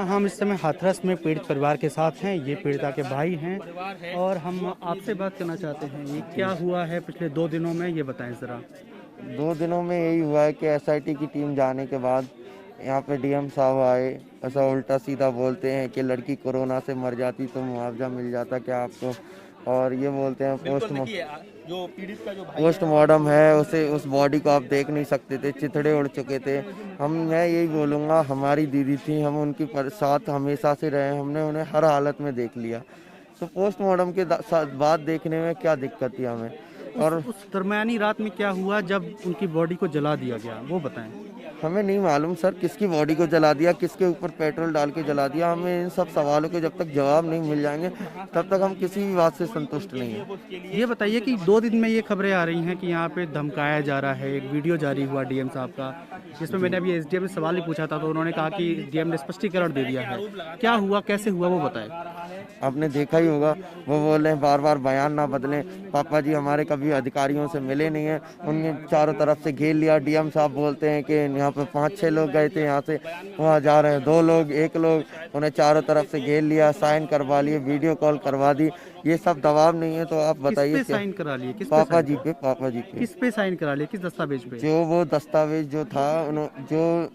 हम इस समय हाथरस में पीड़ित परिवार के साथ हैं। ये पीड़िता के भाई हैं और हम आपसे बात करना चाहते हैं। ये क्या हुआ है पिछले 2 दिनों में, ये बताएं ज़रा। 2 दिनों में यही हुआ है कि एसआईटी की टीम जाने के बाद यहाँ पे डीएम साहब आए। ऐसा उल्टा सीधा बोलते हैं कि लड़की कोरोना से मर जाती तो मुआवजा मिल जाता क्या आपको, और ये बोलते हैं जो पीड़ित का जो भाई पोस्टमार्टम है उसे, उस बॉडी को आप देख नहीं सकते थे, चिथड़े उड़ चुके थे। मैं यही बोलूँगा, हमारी दीदी थी, हम उनकी साथ हमेशा से रहे, हमने उन्हें हर हालत में देख लिया, तो पोस्टमार्टम के बाद देखने में क्या दिक्कत थी हमें। और उस दरमियानी रात में क्या हुआ जब उनकी बॉडी को जला दिया गया, वो बताएं। हमें नहीं मालूम सर किसकी बॉडी को जला दिया, किसके ऊपर पेट्रोल डाल के जला दिया। हमें इन सब सवालों के जब तक जवाब नहीं मिल जाएंगे तब तक हम किसी भी बात से संतुष्ट नहीं हैं। ये बताइए कि 2 दिन में ये खबरें आ रही हैं कि यहाँ पे धमकाया जा रहा है। एक वीडियो जारी हुआ डीएम साहब का, जिसमें मैंने अभी एसडीएम से सवाल ही पूछा था, तो उन्होंने कहा कि डीएम ने स्पष्टीकरण दे दिया है। क्या हुआ, कैसे हुआ, वो बताएं। आपने देखा ही होगा, वो बोल रहे हैं बार बार बयान ना बदलें। पापा जी हमारे कभी अधिकारियों से मिले नहीं हैं, उनने चारों तरफ से घेर लिया। डीएम साहब बोलते हैं कि यहाँ पे 5-6 लोग गए थे, यहाँ से वहाँ जा रहे हैं 2 लोग 1 लोग, उन्हें चारों तरफ से घेर लिया, साइन करवा लिए, वीडियो कॉल करवा दी। ये सब दबाव नहीं है तो आप बताइए किस पे क्या। साइन करा लिए, किस पे पापा साइन, जी पे, पापा जी पे। किस पे साइन करा लिए, किस दस्तावेज पे? जो वो दस्तावेज जो था, जो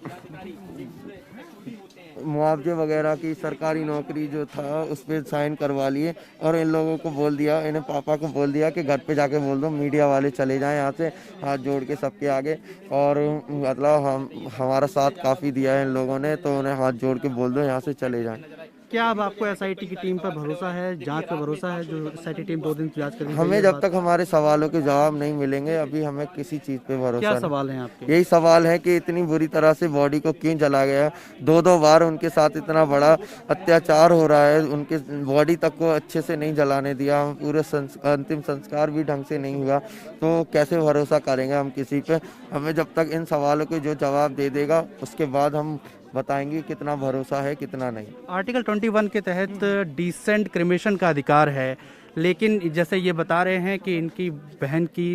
मुआवजे वगैरह की सरकारी नौकरी जो था उस पर साइन करवा लिए, और इन लोगों को बोल दिया, इन्हें पापा को बोल दिया कि घर पे जाके बोल दो मीडिया वाले चले जाएं यहाँ से, हाथ जोड़ के सबके आगे। और मतलब हमारा साथ काफ़ी दिया है इन लोगों ने, तो उन्हें हाथ जोड़ के बोल दो यहाँ से चले जाएं। क्या अब आपको एसआईटी की टीम पर भरोसा है, जांच पर भरोसा है, जो एसआईटी टीम 2 दिन जांच करके गई हमें है? जब तक हमारे सवालों के जवाब नहीं मिलेंगे अभी हमें किसी चीज़ पे भरोसा क्या नहीं। सवाल हैं आपके? यही सवाल है कि इतनी बुरी तरह से बॉडी को क्यों जला गया, 2-2 बार उनके साथ इतना बड़ा अत्याचार हो रहा है, उनके बॉडी तक को अच्छे से नहीं जलाने दिया, हम पूरे अंतिम संस्कार भी ढंग से नहीं हुआ, तो कैसे भरोसा करेंगे हम किसी पे। हमें जब तक इन सवालों के जो जवाब दे देगा उसके बाद हम बताएंगे कितना भरोसा है कितना नहीं। आर्टिकल 21 के तहत डिसेंट क्रिमेशन का अधिकार है, लेकिन जैसे ये बता रहे हैं कि इनकी बहन की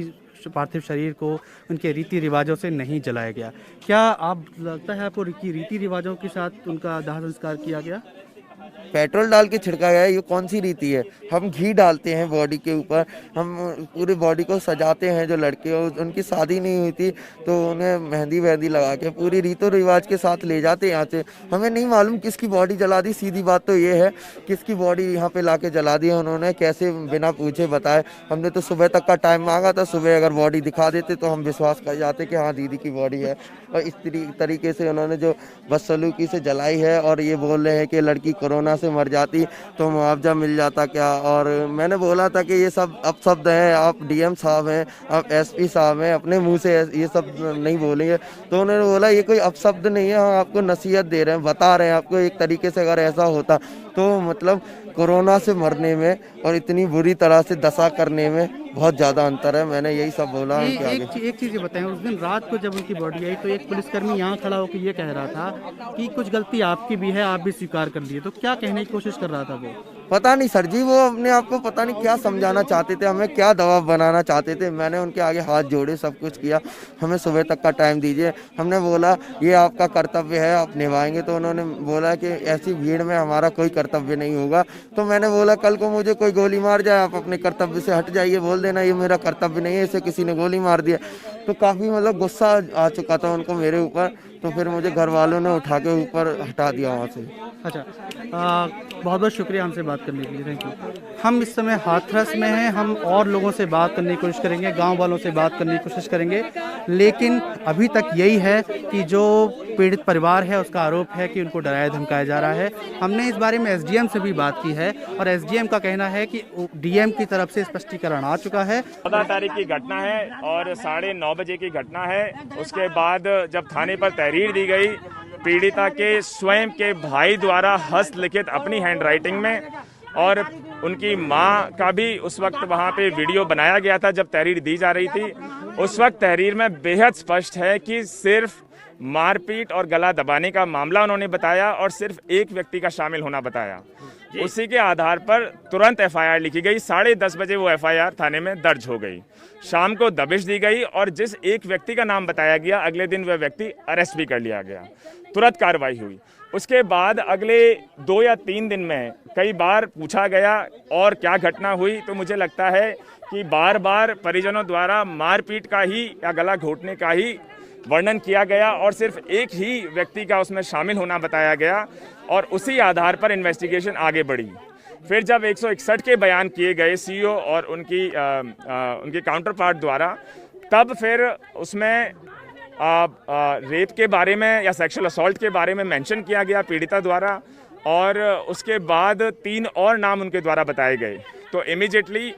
पार्थिव शरीर को उनके रीति रिवाजों से नहीं जलाया गया। क्या आप लगता है आपको कि रीति रिवाजों के साथ उनका दाह संस्कार किया गया? पेट्रोल डाल के छिड़का गया, ये कौन सी रीति है। हम घी डालते हैं बॉडी के ऊपर, हम पूरी बॉडी को सजाते हैं। जो लड़के उनकी शादी नहीं हुई थी तो उन्हें मेहंदी वहंदी लगा के पूरी रीतों रिवाज के साथ ले जाते हैं यहाँ से। हमें नहीं मालूम किसकी बॉडी जला दी, सीधी बात तो ये है, किसकी बॉडी यहाँ पे ला के जला दी है उन्होंने, कैसे बिना पूछे बताए। हमने तो सुबह तक का टाइम मांगा था, सुबह अगर बॉडी दिखा देते तो हम विश्वास कर जाते कि हाँ दीदी की बॉडी है। और इस तरीके से उन्होंने जो बदसलूकी से जलाई है, और ये बोल रहे हैं कि लड़की कोरोना से मर जाती तो मुआवजा मिल जाता क्या। और मैंने बोला था कि ये सब अपशब्द हैं, आप डीएम साहब हैं, आप एसपी साहब हैं, अपने मुंह से ये सब नहीं बोलेंगे। तो उन्होंने बोला ये कोई अपशब्द नहीं है, हम आपको नसीहत दे रहे हैं, बता रहे हैं आपको। एक तरीके से अगर ऐसा होता तो मतलब कोरोना से मरने में और इतनी बुरी तरह से दशा करने में बहुत ज़्यादा अंतर है। मैंने यही सब बोला उनके आगे। एक चीज़ ये बताएं, उस दिन रात को जब उनकी बॉडी आई तो एक पुलिसकर्मी यहाँ खड़ा होकर ये कह रहा था कि कुछ गलती आपकी भी है, आप भी स्वीकार कर लिए। तो क्या कहने की कोशिश कर रहा था वो? पता नहीं सर जी, वो अपने आप को पता नहीं क्या समझाना चाहते थे, हमें क्या दबाव बनाना चाहते थे। मैंने उनके आगे हाथ जोड़े, सब कुछ किया, हमें सुबह तक का टाइम दीजिए। हमने बोला ये आपका कर्तव्य है, आप निभाएंगे। तो उन्होंने बोला कि ऐसी भीड़ में हमारा कोई कर्तव्य नहीं होगा। तो मैंने बोला कल को मुझे कोई गोली मार जाए, आप अपने कर्तव्य से हट जाइए, बोल देना ये मेरा कर्तव्य नहीं है, इसे किसी ने गोली मार दिया। तो काफ़ी मतलब गुस्सा आ चुका था उनको मेरे ऊपर। तो फिर मुझे घर वालों ने उठा के ऊपर हटा दिया वहाँ से। अच्छा, बहुत बहुत शुक्रिया हमसे बात करने के लिए, थैंक यू। हम इस समय हाथरस में हैं, हम और लोगों से बात करने की कोशिश करेंगे, गांव वालों से बात करने की कोशिश करेंगे, लेकिन अभी तक यही है कि जो पीड़ित परिवार है उसका आरोप है कि उनको डराया धमकाया जा रहा है। हमने इस बारे में एसडीएम से भी बात की है और एसडीएम का कहना है कि डीएम की तरफ से स्पष्टीकरण आ चुका है। 14 तारीख की घटना है और 9:30 बजे की घटना है। उसके बाद जब थाने पर तहरीर दी गई, पीड़िता के स्वयं के भाई द्वारा हस्तलिखित अपनी हैंडराइटिंग में, और उनकी मां का भी उस वक्त वहां पे वीडियो बनाया गया था जब तहरीर दी जा रही थी। उस वक्त तहरीर में बेहद स्पष्ट है कि सिर्फ मारपीट और गला दबाने का मामला उन्होंने बताया और सिर्फ एक व्यक्ति का शामिल होना बताया। उसी के आधार पर तुरंत एफआईआर लिखी गई। 10:30 बजे वो एफआईआर थाने में दर्ज हो गई। शाम को दबिश दी गई और जिस एक व्यक्ति का नाम बताया गया अगले दिन वह व्यक्ति अरेस्ट भी कर लिया गया। तुरंत कार्रवाई हुई। उसके बाद अगले 2 या 3 दिन में कई बार पूछा गया और क्या घटना हुई, तो मुझे लगता है कि बार बार परिजनों द्वारा मारपीट का ही या गला घोटने का ही वर्णन किया गया और सिर्फ एक ही व्यक्ति का उसमें शामिल होना बताया गया और उसी आधार पर इन्वेस्टिगेशन आगे बढ़ी। फिर जब 161 के बयान किए गए सीईओ और उनके काउंटर पार्ट द्वारा, तब फिर उसमें रेप के बारे में या सेक्सुअल असॉल्ट के बारे में मेंशन किया गया पीड़िता द्वारा और उसके बाद 3 और नाम उनके द्वारा बताए गए। तो इमीडिएटली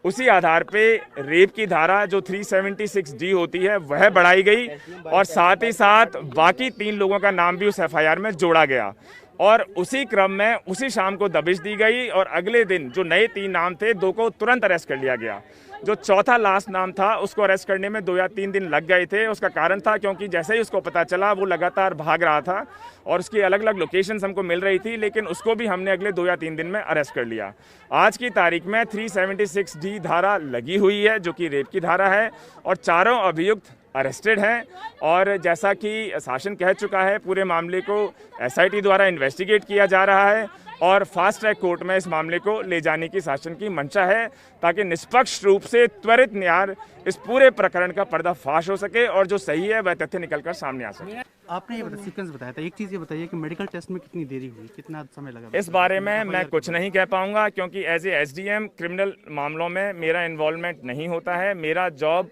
उसी आधार पे रेप की धारा जो 376D होती है वह बढ़ाई गई और साथ ही साथ बाकी 3 लोगों का नाम भी उस एफआईआर में जोड़ा गया और उसी क्रम में उसी शाम को दबिश दी गई और अगले दिन जो नए 3 नाम थे 2 को तुरंत अरेस्ट कर लिया गया। जो चौथा लास्ट नाम था उसको अरेस्ट करने में 2 या 3 दिन लग गए थे। उसका कारण था क्योंकि जैसे ही उसको पता चला वो लगातार भाग रहा था और उसकी अलग अलग लोकेशंस हमको मिल रही थी, लेकिन उसको भी हमने अगले 2 या 3 दिन में अरेस्ट कर लिया। आज की तारीख में 376D धारा लगी हुई है जो कि रेप की धारा है और चारों अभियुक्त अरेस्टेड हैं और जैसा कि शासन कह चुका है पूरे मामले को एसआईटी द्वारा इन्वेस्टिगेट किया जा रहा है और फास्ट ट्रैक कोर्ट में इस मामले को ले जाने की शासन की मंशा है ताकि निष्पक्ष रूप से त्वरित न्याय इस पूरे प्रकरण का पर्दाफाश हो सके और जो सही है वह तथ्य निकलकर सामने आ सके। आपने ये सीक्वेंस बताया था, एक चीज़ ये बताइए कि मेडिकल टेस्ट में कितनी देरी हुई, कितना समय लगा? इस बारे में मैं कुछ नहीं कह पाऊंगा क्योंकि एज ए एसडीएम क्रिमिनल मामलों में मेरा इन्वॉल्वमेंट नहीं होता है। मेरा जॉब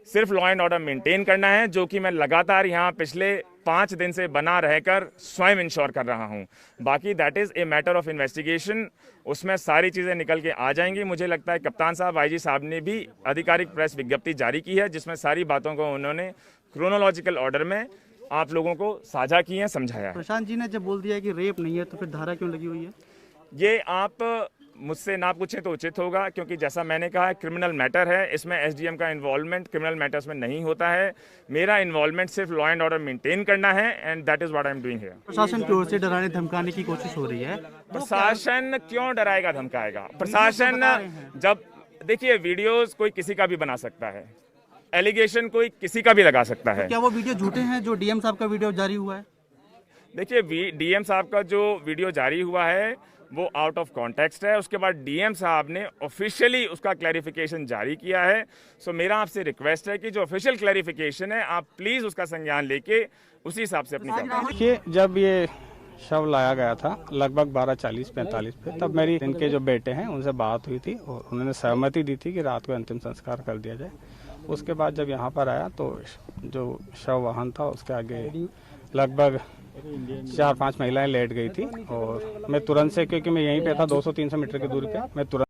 सिर्फ लॉ एंड ऑर्डर मेंटेन करना है जो कि मैं लगातार यहाँ पिछले 5 दिन से बना रहकर स्वयं इंश्योर कर रहा हूँ। बाकी that is a matter of investigation, उसमें सारी चीज़ें निकल के आ जाएंगी। मुझे लगता है कप्तान साहब आईजी साहब ने भी आधिकारिक प्रेस विज्ञप्ति जारी की है जिसमें सारी बातों को उन्होंने क्रोनोलॉजिकल ऑर्डर में आप लोगों को साझा की है, समझाया है। प्रशांत जी ने जब बोल दिया कि रेप नहीं है तो फिर धारा क्यों लगी हुई है? ये आप मुझसे ना पूछें तो उचित होगा क्योंकि जैसा मैंने कहा क्रिमिनल मैटर है, इसमें एसडीएम का इन्वॉल्वमेंट क्रिमिनल मैटर्स में नहीं होता है। मेरा इन्वॉल्वमेंट सिर्फ लॉ एंड ऑर्डर मेंटेन करना है and that is what I am doing here. प्रशासन की ओर से डराने धमकाने की कोशिश हो रही है। प्रशासन क्यों डराएगा धमकाएगा? प्रशासन जब देखिए वीडियोस कोई किसी का भी बना सकता है, एलिगेशन कोई किसी का भी लगा सकता है। क्या वो वीडियो झूठे हैं जो डीएम साहब का वीडियो जारी हुआ है? देखिए डीएम साहब का जो वीडियो जारी हुआ है वो आउट ऑफ कॉन्टेक्स्ट है। उसके बाद डीएम साहब ने ऑफिशियली उसका क्लैरिफिकेशन जारी किया है। सो मेरा आपसे रिक्वेस्ट है कि जो ऑफिशियल क्लैरिफिकेशन है आप प्लीज उसका संज्ञान लेके उसी हिसाब से अपनी कार्रवाई। देखिए, जब ये शव लाया गया था लगभग 12:40-45 पे, तब मेरी इनके जो बेटे हैं उनसे बात हुई थी और उन्होंने सहमति दी थी कि रात को अंतिम संस्कार कर दिया जाए। उसके बाद जब यहाँ पर आया तो जो शव वाहन था उसके आगे लगभग 4-5 महिलाएं लेट गई थी और मैं तुरंत से, क्योंकि मैं यहीं पे था 200-300 मीटर की दूरी पे, मैं तुरंत